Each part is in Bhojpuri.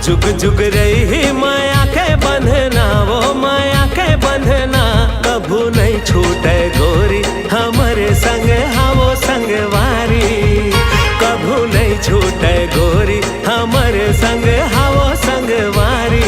जुग जुग रही माया के बंधना, वो माया के बंधना कभू नहीं छूटे गोरी हमारे संग, हाँ वो संगवारी कभू नहीं छूटे गोरी हमारे संग, हाँ वो संगवारी।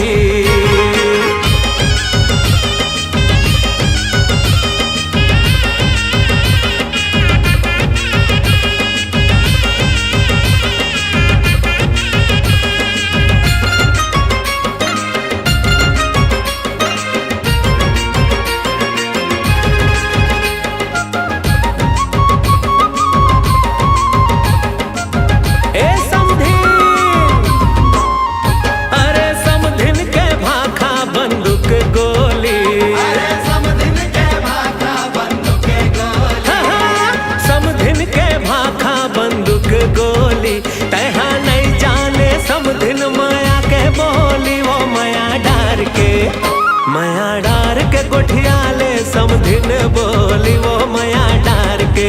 माया डार के गोठिया ले समधिन बोली, वो माया डार के,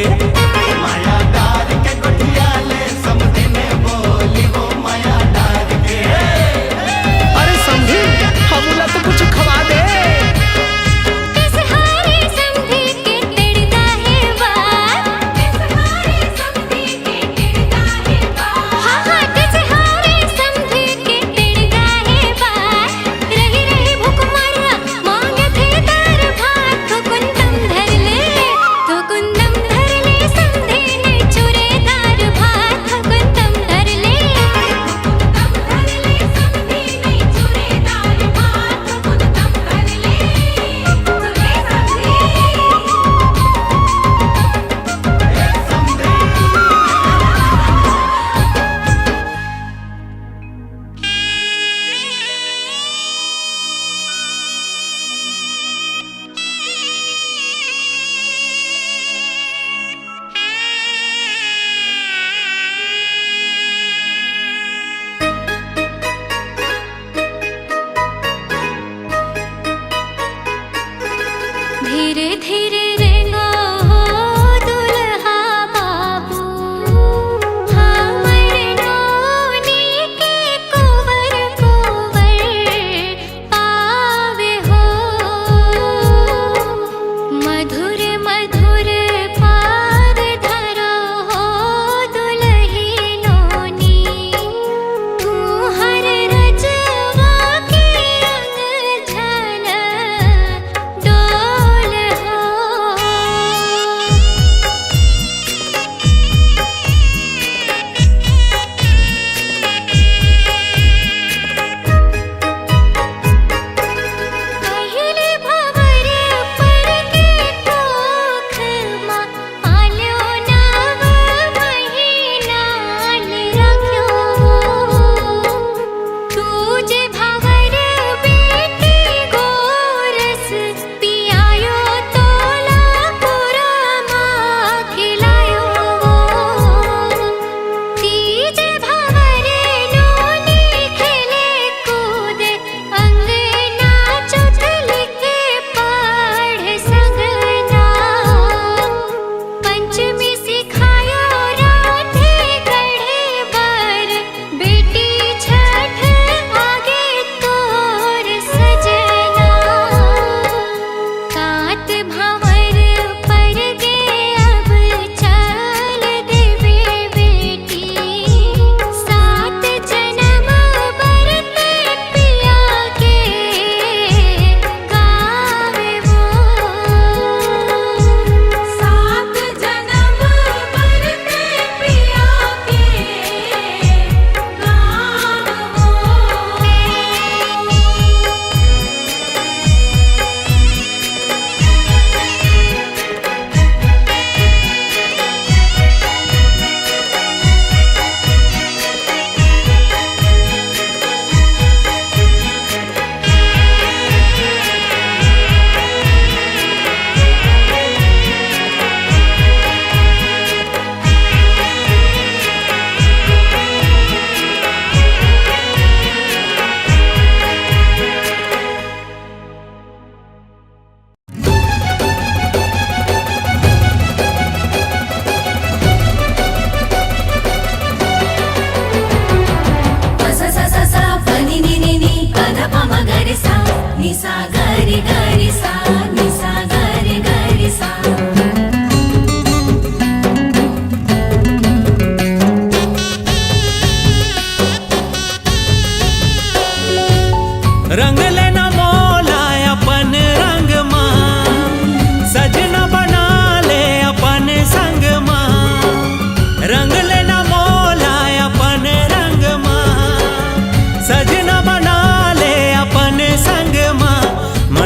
माया डार के गोठिया ले समधिन बोली, वो माया डार के। अरे समधिन हमला तो कुछ खवा दे।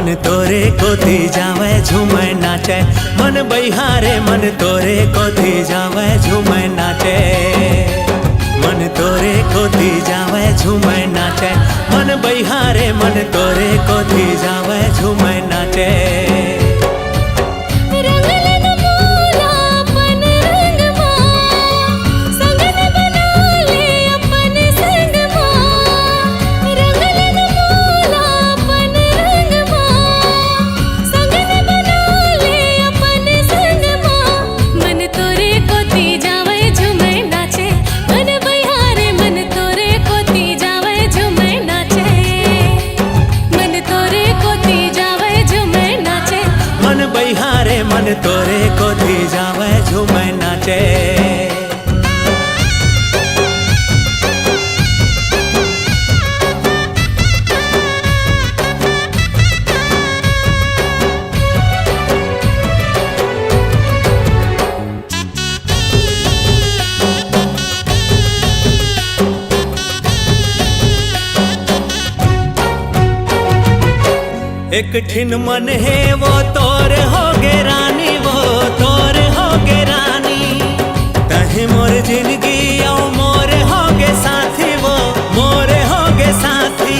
मन तोरे कोथी जावे झूमे नाचे मन बहिहारे मन तोरे कोथी जावे झूमे नाचे मन तोरे कोथी जावे झूमे नाचे मन बहिहारे मन तोरे कोथी जावे झूमे नाचे मन तोरे कोथी जावे झूमे नाचे एक ठिन मन है वो तोर हो गे रानी वो तोर हो गे रानी तहे मोर जिंदगी ओ मोर हो गे साथी वो मोर हो गे साथी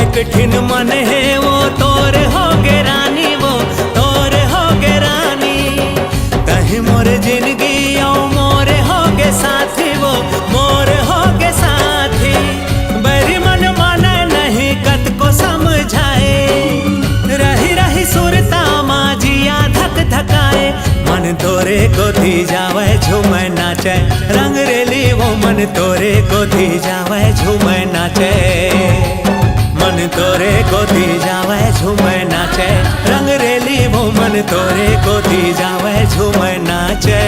एक ठिन मन है वो तोर हो गे रानी वो तोर हो गे रानी तहे मोर जिंदगी ओ मोर हो गे साथी वो मोर हो गे साथी बरी मन माने नहीं कत को समझाए रही रही सुरता माजिया धक धकाए मन तोरे कोथी जावे झूमे नाचे रंग रेली वो मन तोरे कोथी जावे झूमे नाचे मन तोरे कोथी जावे झूमे नाचे रंग रेली वो मन तोरे कोथी जावे झूमे नाचे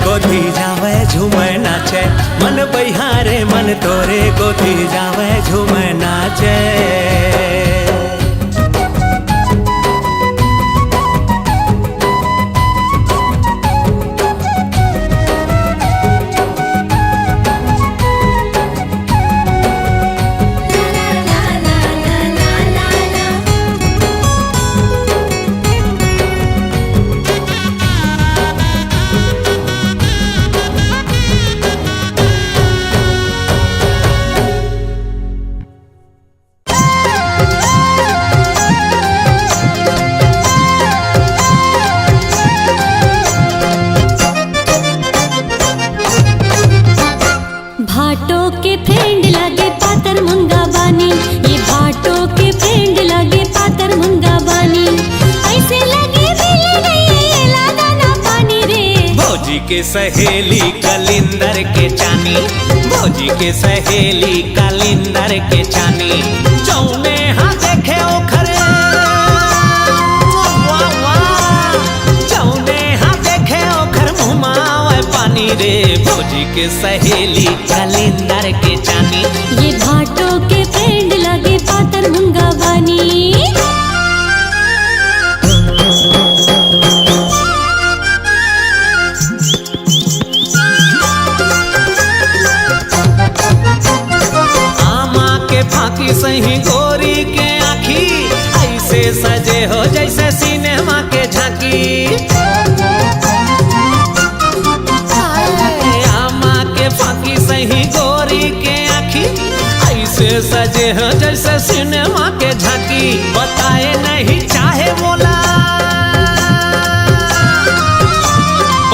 कोथी जावे झूमे नाचे मन बहिहारे मन तोरे कोथी जावे झूमे नाचे के सहेली कलिंदर के चानी भौजी के सहेली कलिंदर के चानी जौने हाँ देखे ओखर जौने हाँ देखे ओखर मुँह पानी रे भौजी के सहेली कलिंदर के चानी ये भाटों के फ्रेंड लगे पातर मुंगा बानी फांकी सही गोरी के आँखी, ऐसे सजे हो जैसे सिनेमा के झांकी। आमा के फांकी सही गोरी के आँखी, ऐसे सजे हो जैसे सिनेमा के झांकी। बताए नहीं चाहे बोला,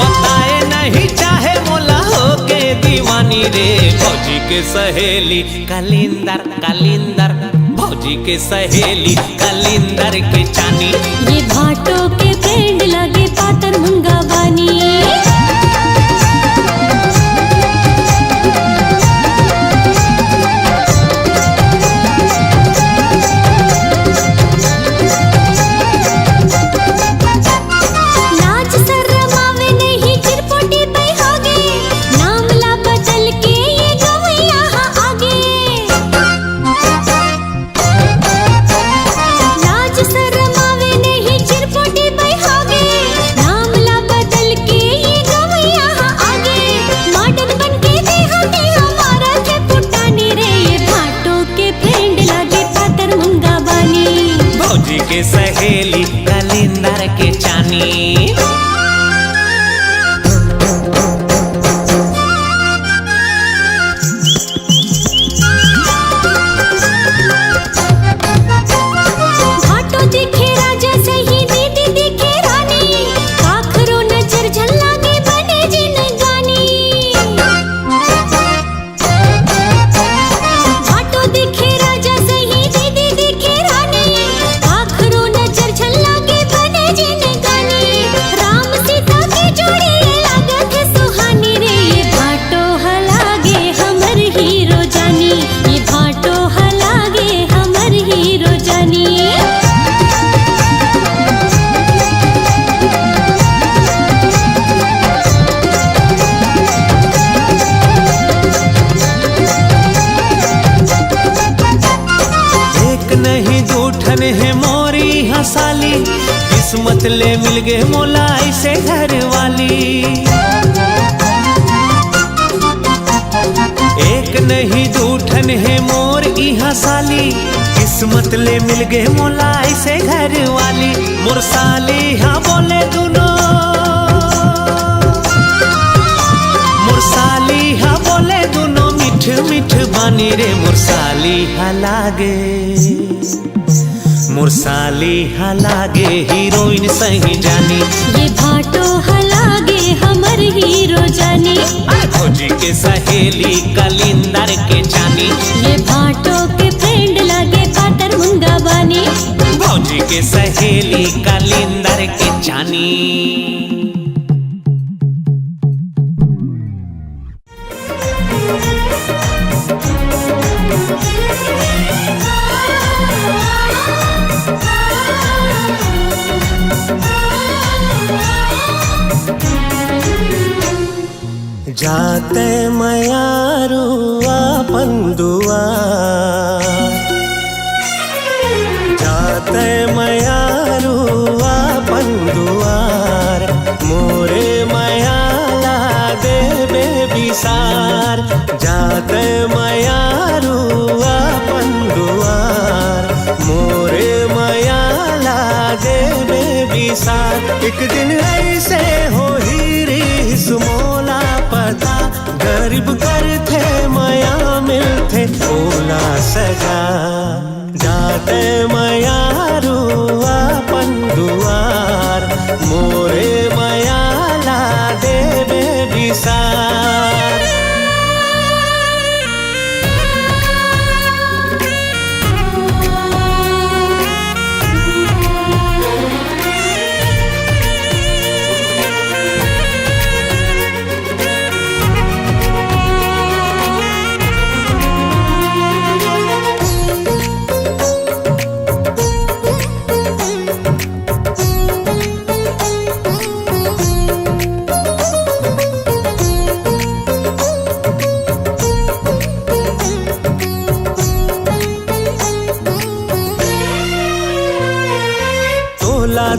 बताए नहीं चाहे बोला हो के दीवानी रे। भौजी के सहेली कलिंदर कलिंदर, भौजी के सहेली कलिंदर के चानी। ये भाटों के फ्रेंड लगे पातर मुंगा बानी। लाज शर्मावे नहीं चिरपोटी पे होगे, नाम ला बदल के ये गवैया आगे। लाज शर्मावे नहीं चिरपोटी पे होगे, नाम ला बदल के ये गवैया आगे। मॉडर्न बन के देहाती हमारा के पुटानी रे। ये भाटों के फ्रेंड लगे पातर मुंगा बानी। भौजी के सहेली कलिंदर के चानी। भाटो दिखे राजा सही दीदी दिखे रानी, आखरो नजर झल्लागे बने जिन गानी। भाटो दिखे राजा सही दीदी दिखे रानी, आखरो नजर झल्लागे बने जिन गानी। राम सीता की जोड़ी लागत सुहानी रे। ये भाटो हलागे हमर हीरो जानी, ये भाटो हलागे हमर हीरो जानी। एक नहीं दूठन है मोरी हंसाली, किस्मत ले मिल गए मोला ऐसे घर वाली। एक नहीं दूठन है मोर ई हंसाली, किस्मत ले मिल गए मोला ऐसे घर वाली। मुरसाली हाँ बोले दुनो, मुरसाली हाँ बोले दुनो मिठ मिठ बानी रे। मुरसाली हाँ लागे, मुरसाली हाँ लागे हीरोइन सही जानी। ये भाटो हलागे हमर हीरो जानी। भौजी के सहेली कलिंदर के चानी। ये भाटो के फ्रेंड लगे पातर मुंगा बानी। भौजी के सहेली कलिंदर के चानी। जाते मयारू आपन दुआर, जाते मयारू आपन दुआर। मोरे मयाला देवे विसार, जाते मयारू आपन दुआर। मोरे मयाला देवे विसार। एक दिन ऐसे हो ही रीस मोला पता, गरीब कर थे मया मिलते ओला सजा। जाते मयारू आपन दुआर, मोरे मयाला देवे विसार।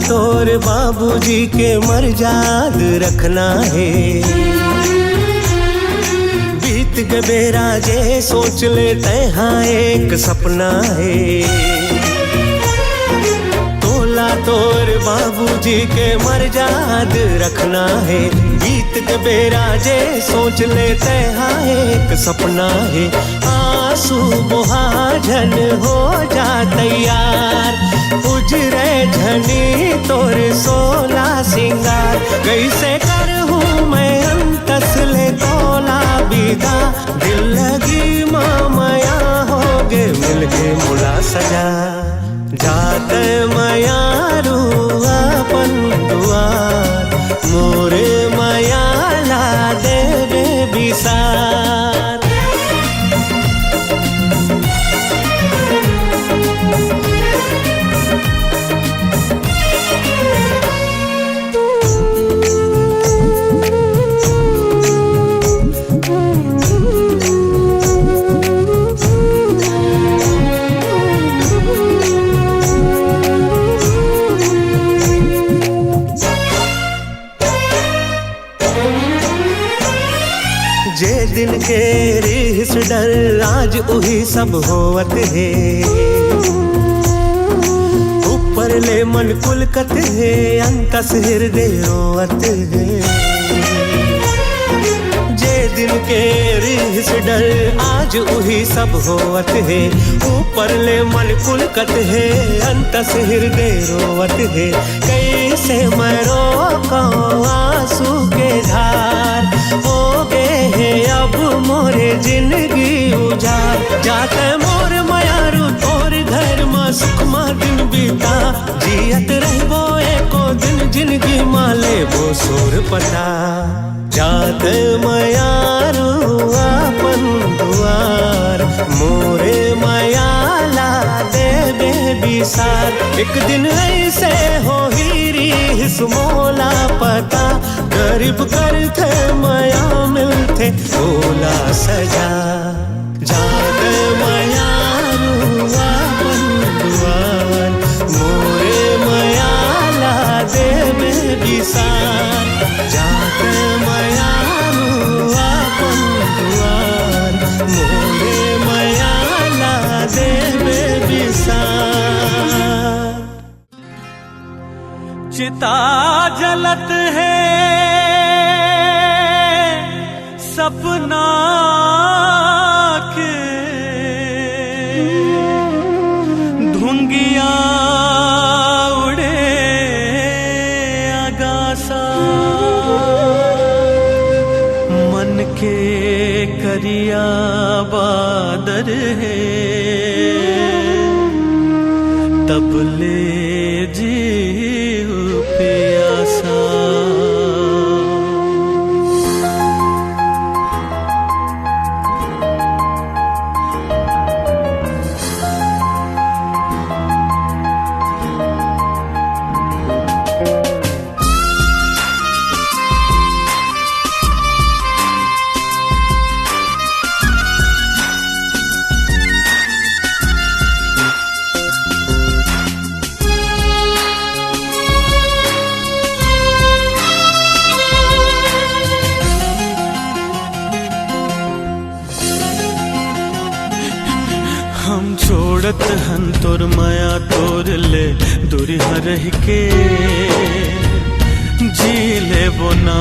तोर बाबूजी के मर्याद रखना है। बीत के बेरा जे सोच लेते हाँ एक सपना है। तोला तोर बाबूजी के मर्याद रखना है। बीत के बेरा जे सोच लेते हाँ एक सपना है। आंसू बुहाजन हो जा तैयार, उजरे झनी तोर सोला सिंगार। कैसे करहूँ मैं अंतस ले तोला विदा, दिल लगी मामया होगे मिलके मुला सजा। जात मयारू अपन दुआर, मोरे मया ला देवे बिसार। जे दिन के रिस डर आज उही सब होवत है। ऊपर ले मन कुलकत है, अंतस हृदय रोवत है। जे दिन के रिस डर आज उही सब होवत है। ऊपर ले मन कुलकत है, अंतस हृदय रोवत है। कैसे मैं रोकूं आंसू के धार, हो गए है अब मोरे जिंदगी उजाड़। जाते मोर मयारू तोर घर में सुखमा दिन बीता, जियत रहबो एको दिन जिंदगी माले वो सोर पता। जाते मयारू अपन दुआर, मोरे मयाला देवे बिसार। एक दिन ऐसे हो हीरी हिस्मोला पता, गरीब करते मया मिलते बोला सजा। जात मयारू अपन दुआर, मोरे मयाला देवे बिसार। जात मयारू अपन दुआर, मोरे मयाला देवे बिसार। चिता जलत है सपना के, धुंगिया उड़े आगासा। मन के करिया बादर है, तब ले जीव प्यासा। हम छोड़त हन तोर माया तोर ले दूरी हरह के जी ले बोना।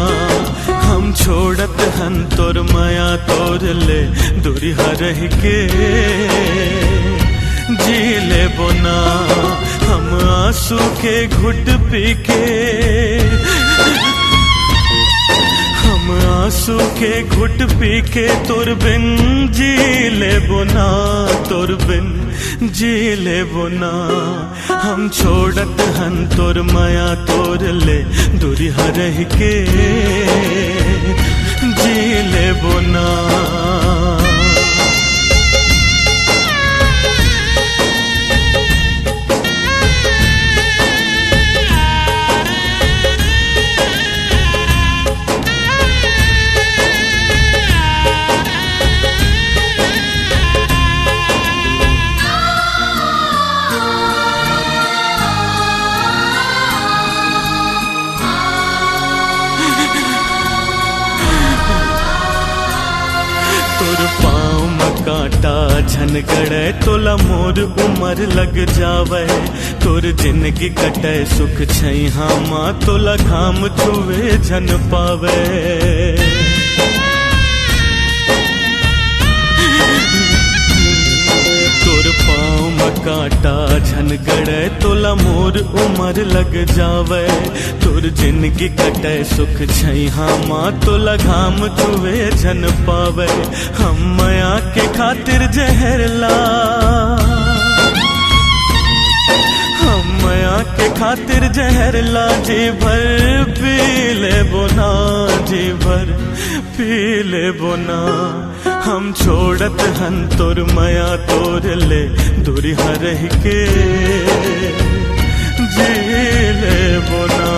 हम छोड़त हन तोर माया तोर ले दूरी हरह के जी ले बोना। हम आंसू के घुट पी के, आंसू के घुट पी के तोर बिन जी ले बोना, तोर बिन जी ले बोना। हम छोड़त हन तोर माया तोर ले दूरी हरह के जी ले बोना। कांटा झनगड़े तोला मोर उमर लग जावे तोर जिंदगी कटे सुख छैहा माँ तोला घाम छुवे झन पावे तोर पाँव में कांटा झनगड़े तोला मोर उमर लग जावे तोर जिंदगी कटे सुख छैहा माँ तोला घाम छुवे झन पावे हम माया के खातिर जहर ला हम माया के खातिर जहर ला जी भर पी ले बोना जी भर पी ले बोना हम छोड़त हन तोर माया तोर ले दूरी हरह के जी ले बोना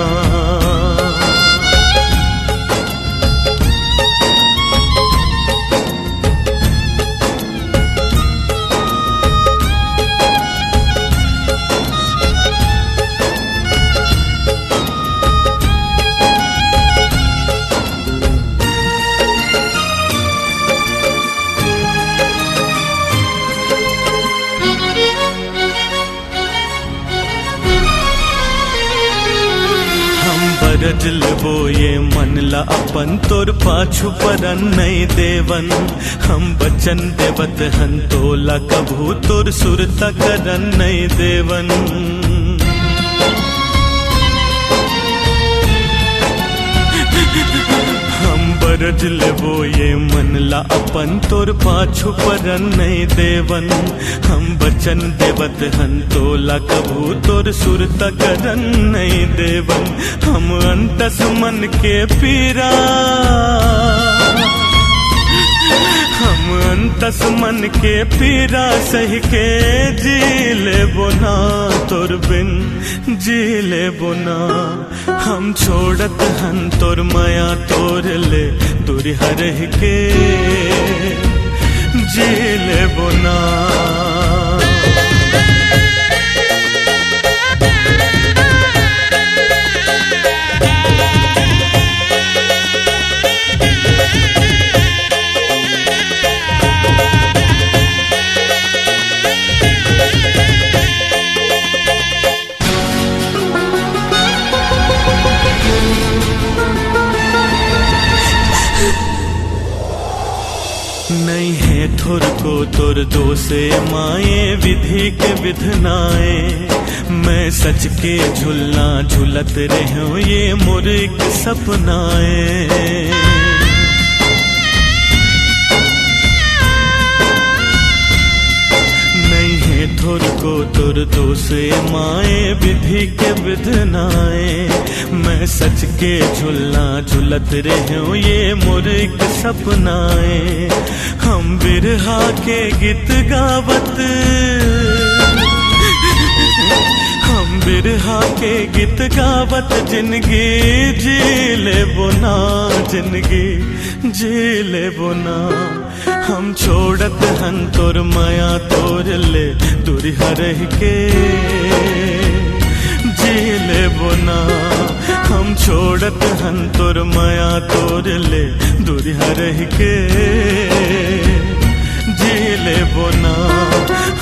बरजल वो ये मन ला अपन तोर पाछू परन नहीं देवन हम बचन देवत हन तोला कभू तोर सुरता करन नहीं देवन बरज लेबो ये मन ला अपन तोर पाछू परन नहीं देवन हम बचन देवत हन तोला कभू तोर सुरता करन नहीं देवन हम अंतस मन के पीरा हम अंतस मन के पीरा सही के जी लेबो ना तोर बिन जी लेबो ना हम छोड़त हन तोर माया तोर ले दूरी हरह के जी लेबो ना नहीं है थोर को तोर दोसे माए विधि के विधनाए मैं सच के झुलना झुलत रहूं ये मोर एक सपनाए थोर को तोर दोसे माए विधि के विधनाए मैं सच के झुलना झुलत रहूं ये मोर एक सपनाए हम बिरहा के गीत गावत हम बिरहा के गीत गावत जिंदगी जी लेबो ना जिंदगी जी लेबो ना हम छोड़त हन तोर माया तोर ले दूरी हरह के जी लेबो ना हम छोड़त हन तोर माया तोर ले दूरी हरह के जी लेबो ना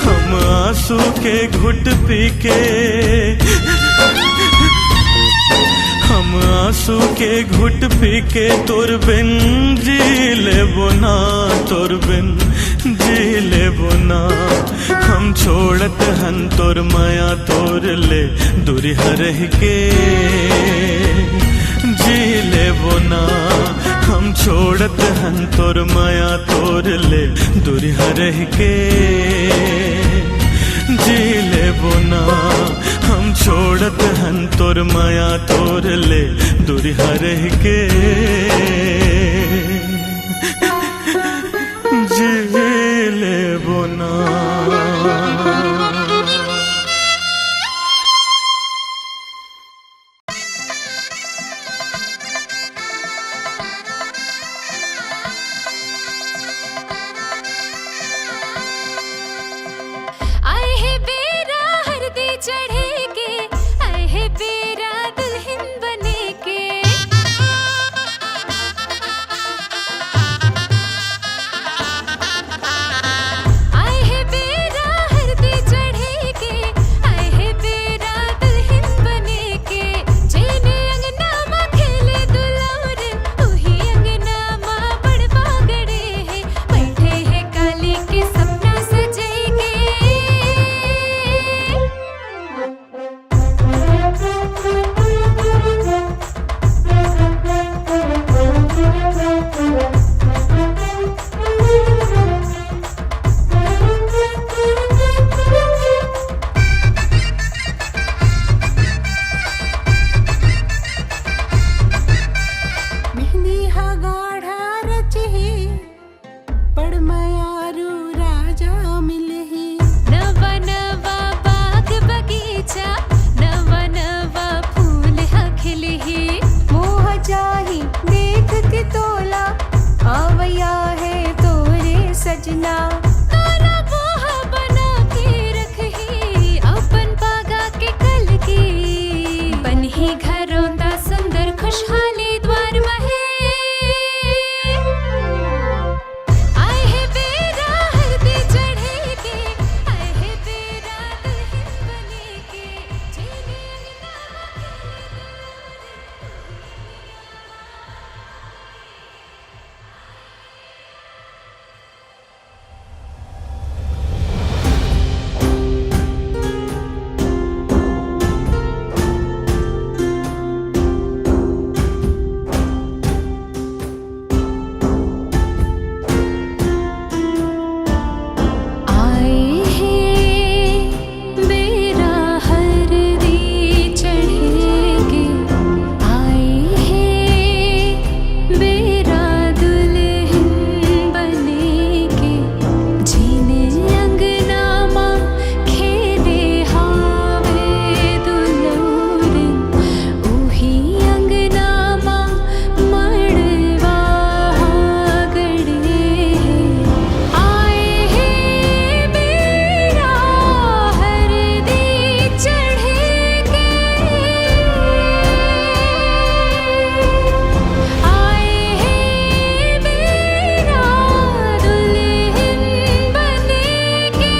हम आंसू के घुट पी के हम आंसू के घुट पी के तोर बिन जी लेबो ना तोर बिन जी लेबो ना हम छोड़त हन तोर माया तोर ले दूरी हरह के जी लेबो ना हम छोड़त हन तोर माया तोर ले दूरी हरह के जी लेबो ना हम छोड़त हन तोर माया तोर ले दूरी हरह के जी लेबो ना बांधिहा गाढ़ा रचही पड़मयारू राजा मिलही। नवा नवा बाग बगीचा नवा नवा फूल खिलही। मोह चाही देख के तोला आवया है तोरे सजना। तारा बोह बना के रखही अपन बागा के कल की। बनही घरों ता सुंदर खुशहाली द्वार महे। आए है बेरा हल्दी चढ़े के आए है बेरा दुल्हन बने के। जीने अंगना आए हैं बेरा हल्दी चढ़ेगे। आए हैं बेरा दुल्हन बनेगे। जीने अंगना माँ खेले हावे दुलौरन। ओही अंगना माँ मड़वा गड़े। आए हैं बेरा हल्दी चढ़ेगे। आए हैं बेरा दुल्हन बनेगे।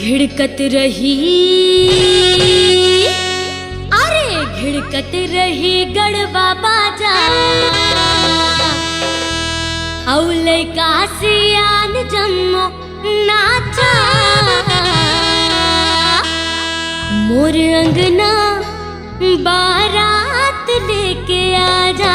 घिड़कत रही अरे घिड़कत रही गड़बा बाजा। औले का सियान जम्मो नाचा। मोर अंगना बारात लेके आजा।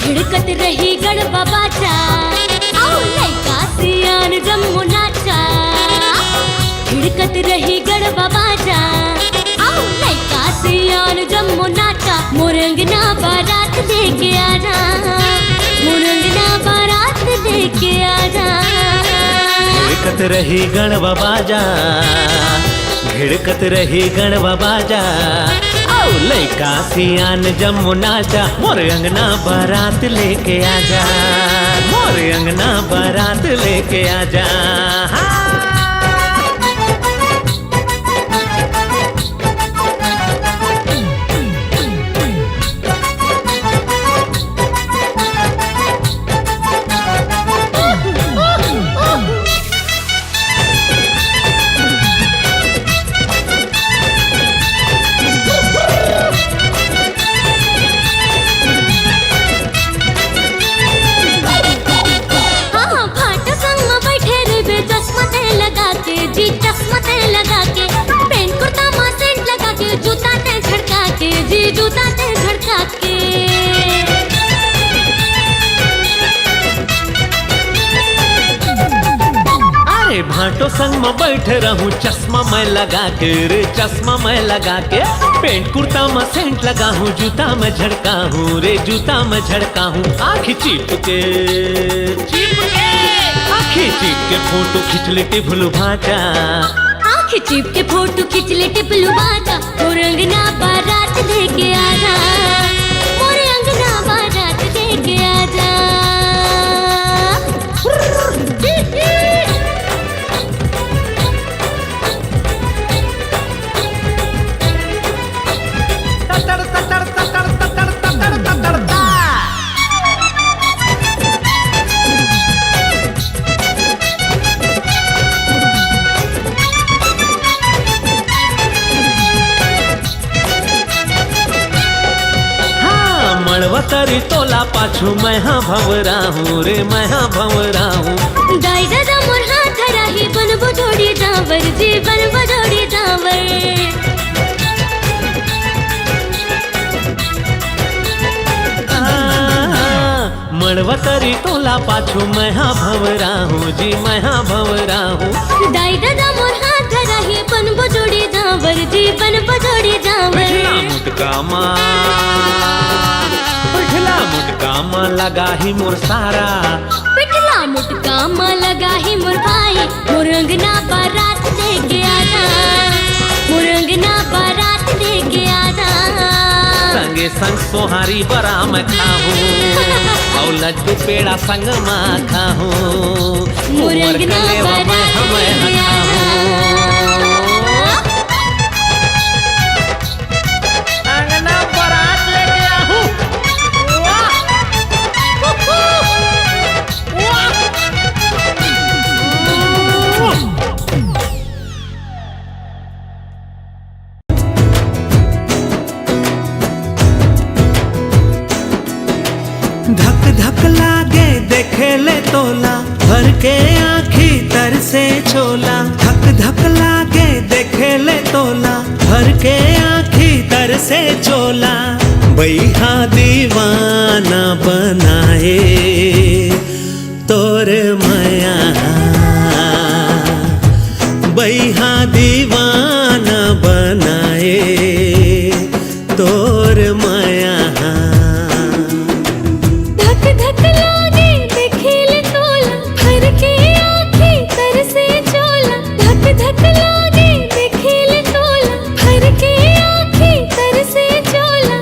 घिड़कत रही गड़बा बाजा। आओ लइका सियान जम्मो नाचा। घिड़कत रही गड़बा बाजा। आओ लइका सियान जम्मो नाचा। मोर अंगना बारात लेके आजा। मोर अंगना बारात लेके आजा। घिड़कत रही गणवा बाजा घिड़कत रही गणवा बाजा। औ लइका सियान जम्मो नाचा। मोर अंगना बारात लेके आजा। मोर अंगना बारात लेके आजा। भाटो संग में बैठे रहूं चश्मा मैं लगा के रे चश्मा मैं लगा के। पेंट कुर्ता में सेंट लगा हूँ जूता में झड़का हूँ रे जूता में झड़का हूँ। आँखी चिप के आँखी चिप के फोटो खींच लेते भूलू भाजा। आँखी चिप के फोटो खींच लेते भूलू भाजा। मोर अंगना बारात लेके आजा। मोर अंगना बारात लेके आजा। तरी तोला पाछू मैं हाँ भंवरा हूँ रे, मैं हाँ भंवरा हूँ। दाई दादा मोर हाथ राही बनबो जोड़ी जावर जी, बनबो जोड़ी जावर। मड़वा तरी तोला पाछू मैं हाँ भंवरा हूँ जी, मैं हाँ भंवरा हूँ। दाई दादा मोर हाथ राही बनबो जोड़ी जावर जी, बनबो जोड़ी जावर। पिछला मुटका माँ लगा ही मोर सारा, पिछला मुटका माँ लगा ही मोर भाई। मोर अंगना बारात लेके आजा, मोर अंगना बारात लेके आजा। संगे संग सोहारी बरा मैं खाहूँ और लड्डू पेड़ा संग माँ खाहूँ। मोर अंगना बारात लेके आजा। अंगना बारात लेके आहूँ। धक धक लागे देखे ले तोला, भर के आँखी तर से छोला। धक धक लागे देखे ले तोला, भर के आँखी तर से चोला। बैहा दीवाना बनाए तोर माया, बैहा दीवाना बनाए तोर माया। धक धक लागे देखे ले तोला, भर के आँखी तर से चोला। धक धक लागे देखे ले तोला, भर के आँखी तर से चोला।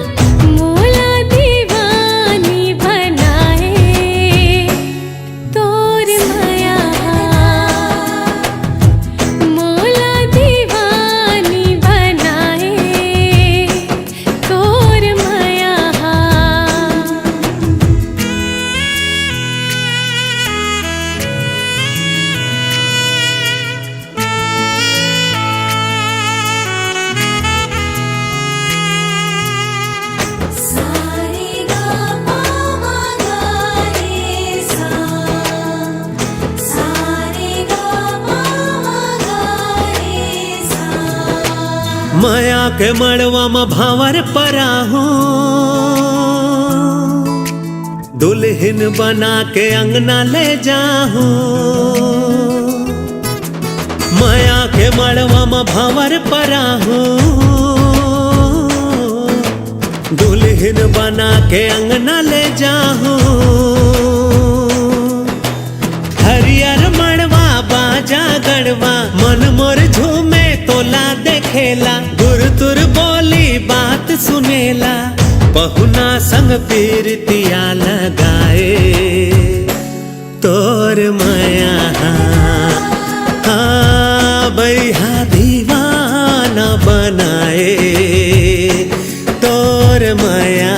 मोला दीवानी बनाए तोर माया, मोला दीवानी बनाए तोर माया। सारे गा मा गा रे सा, सारे गा मा गा रे सा। माया के मड़वा में भावर परा हूँ, दुल्हन बना के अंगना ले जाहूँ। माया के मड़वा में भावर परा हूँ, दुल्हन बना के अंगना ले जाहूँ। हरियर मड़वा बाजा गड़वा, मन मोर झूमे तोला देखेला। गुर तुर बोली बात सुनेला, पहुना संग पीरतिया लगाए तोर माया। हाँ बैहा दीवाना बनाए तोर माया।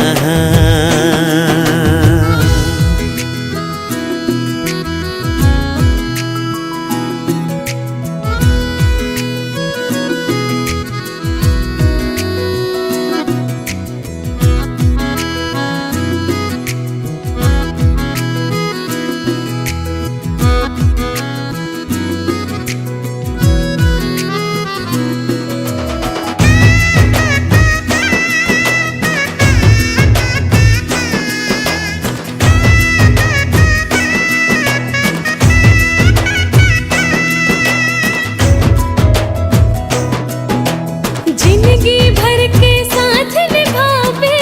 जिंदगी भर के साथ निभावे,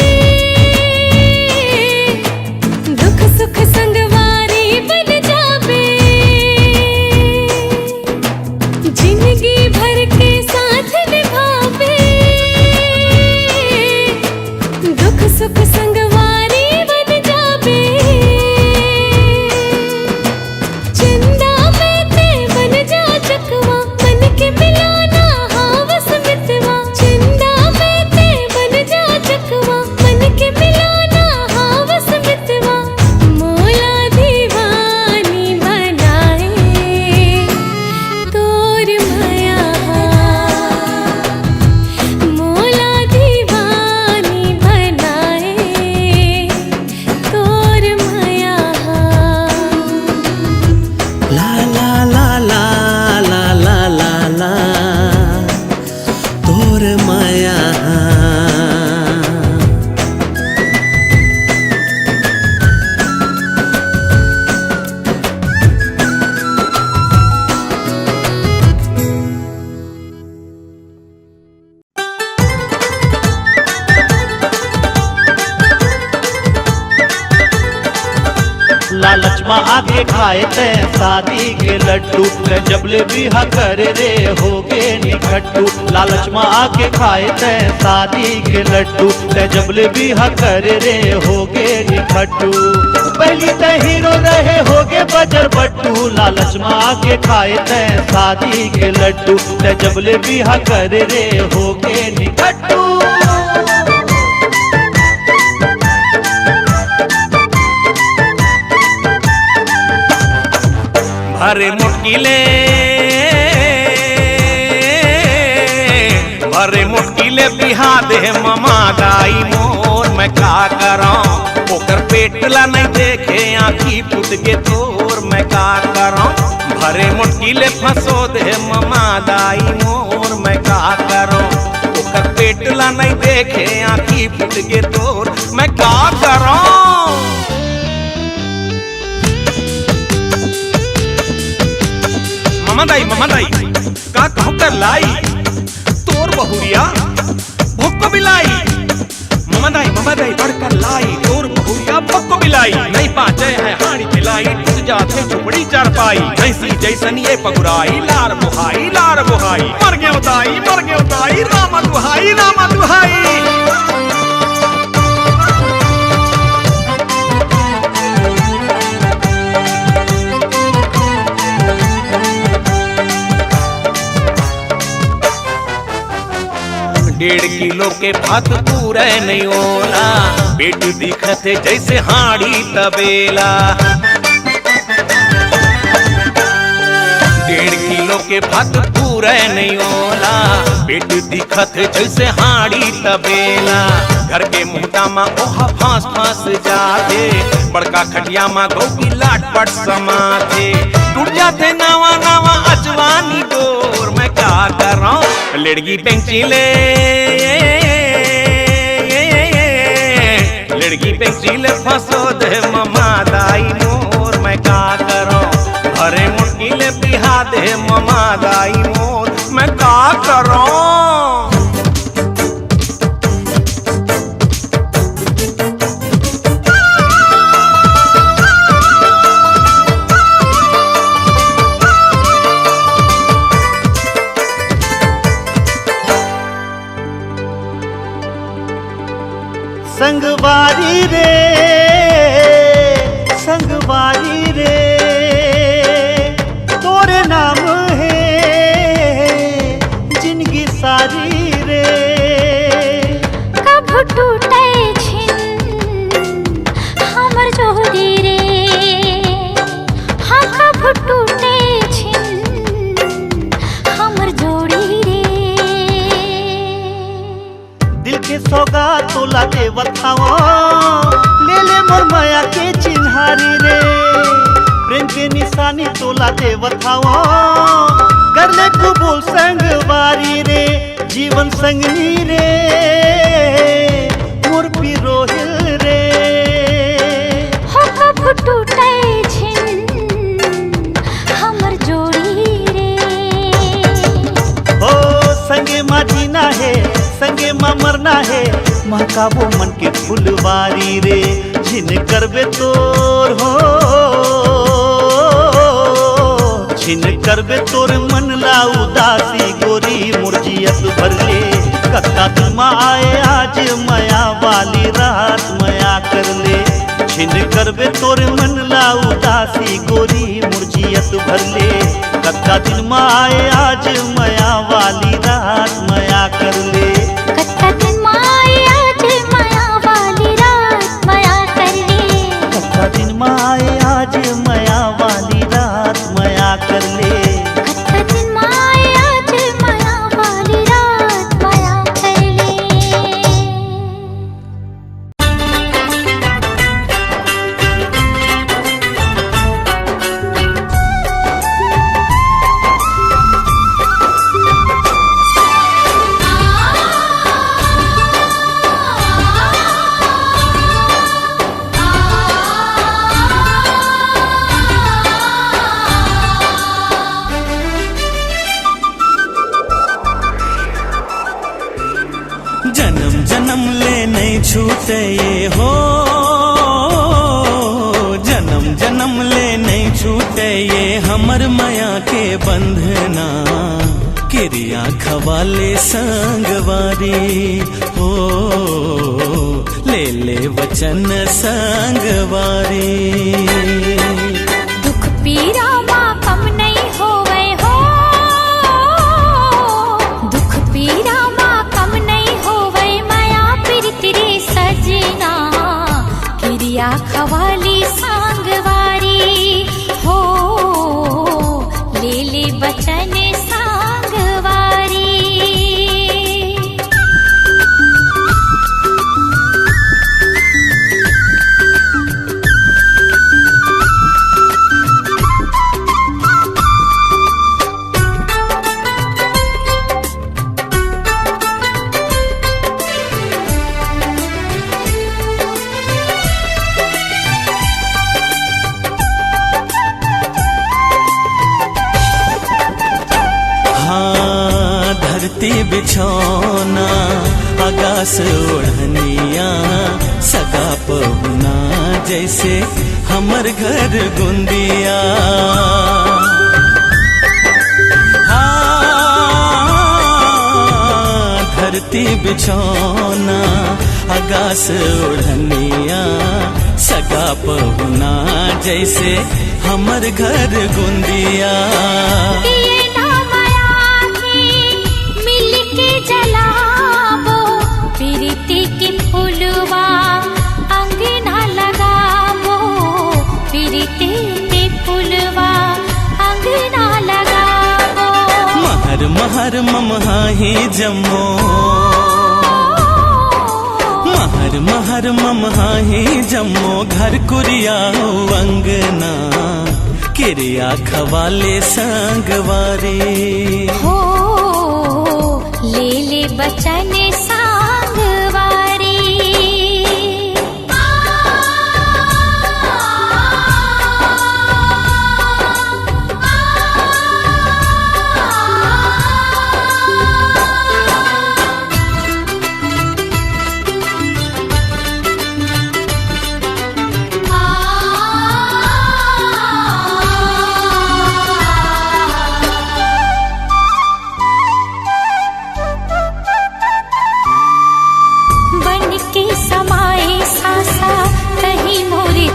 दुख सुख संगवारी बन जावे। जिंदगी भर के साथ निभावे, दुख सुख संगवारी बन जावे। चंदा में ते बन जा चकवा, मन के मिलाना हावस मितवा। चंदा में ते बन जा चकवा, मन के मिलाना हावस मितवा। मोला दीवानी बनाए तोर माया, मोला दीवानी बनाए लालच में आके खाए ते शादी के लड्डू ते जबले बिहा करे रे होगे निखट्टू लालच में आके खाए ते शादी के लड्डू ते जबले बिहा करे रे होगे निखट्टू पहली ते हीरो रहे होगे बजर बट्टू लालच में आके खाए ते शादी के लड्डू ते जबले बिहा करे रे होगे निखट्टू। भरे मुश्किले बिहा दे ममा दाई मोर मैं का करां ओकर पेटला नहीं देखे आँखी फुट गे तोर मैं का करां भरे मुश्किले फंसो दे ममा दाई मोर मैं का करां ओकर पेटला नहीं देखे आँखी फुट गे तोर मैं का करां। ममा दाई का कहू कर लाई तोर बहुरिया भोको बिलाई ममा दाई बढ़कर लाई तोर बहुरिया भोको बिलाई नहीं पाचे है हाड़ी खिलाई टूट जाते झुपड़ी चारपाई ऐसी जैसन ये पगुराई लार बुहाई मर गए उताई रामा दुहाई। डेढ़ किलो के भात पूरे नहीं ओला पेट दिखत जैसे हाड़ी तबेला 1.5 किलो के भात पूरे नहीं ओला पेट दिखत जैसे हाड़ी तबेला घर के मुहता मा ओहा फांस जाते बड़का खटिया मा गौ की लाटपट समाते टूट जाते नावा अजवानी डोर मैं क्या कर रहा हूँ लड़की पेंचिले फंसो दे ममा दाई मोर मैं क्या करो भरे मुश्किले बिहा दे ममा दाई मोर मैं क्या करो। संगवारी रे तोरे नाम है जिंदगी सारी रे कब टूटे छिन हमर जोड़ी रे हाँ कब टूटे छिन हमर जोड़ी रे दिल के सौगा तोला देवत खाओ ले मोर माया के चिन्हारी रे प्रेम के निशानी तोला देवत खाओ कर ले कबूल संगवारी रे जीवन संगनी रे मोर पिरोहिल रे हो कब टूटे छिन हमर जोड़ी रे हो संगे माँ जीना है संगे माँ मरना है माँ का वो मन के फुलवारी रे जिन करबे तोर हो छिन करबे तोर मन ला उदासी गोरी मुरजियत भरले कत्ता तुम आए आज मया वाली रात मया कर ले छिन करबे तोर मन ला उदासी गोरी मुरजियत भरले कत्ता दिन आए आज मया वाली रात मया कर ले कत्ता दिन आए आज मया वाली रात मया कर ले कत्ता दिन आए आज मया वाली रात मया कर ले कत्ता दिन आए आज मया वाली रात मया कर ले। जन्म जन्म ले नहीं छूटे ये हो जन्म जन्म ले हमर माया के बंधना किरिया खवाले संगवारी हो ले ले वचन संगवारी। दुख पीरा माँ कम नहीं होवे हो, दुख पीरा माँ कम नहीं होवे माया पीर तेरे सजना किरिया खवाली सांगवारी हो ले ले बचन सांगवारी। धरती बिछौना आकाश ओढ़निया सगा पहुना जैसे हमर घर गुंदिया। धरती बिछौना आकाश ओढ़निया सगा पहुना जैसे हमर घर गुंदिया। महर ममहाही जम्मो महर महर ममहाही जम्मो घर कुरिया अंगना किरिया खवाले संगवारी हो ले ले बचन सांगवारी।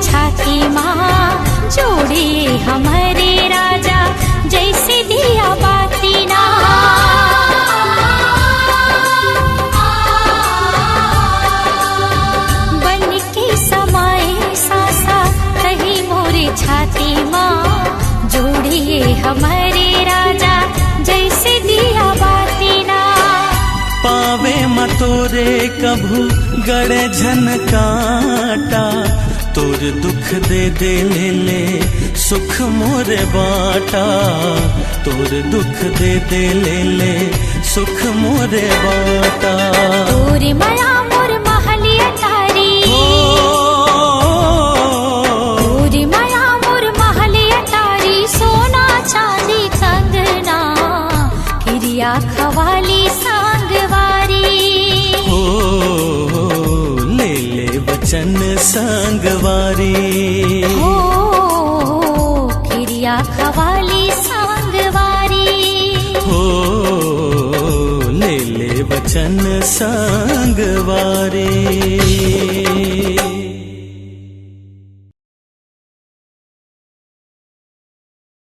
छाती माँ जोड़े हमारे राजा जैसे दिया बाती ना। बन के समाए सासा कहीं मोरे छाती माँ जोड़िए हमारे राजा जैसे दिया बाती ना। पावे मतोरे कभू गड़े झनकाटा तोर दुख दे दे ले ले सुख मोरे बाटा तोर दुख दे दे ले ले सुख मोरे बाटा। तोर माया मोर महलिया तारी तोर माया मोर महलिया तारी सोना चांदी कंगना किरिया खवाली सांगवारी हो ले ले वचन संगवारी हो किरिया खवाली सांगवारी हो ले ले वचन संगवारी।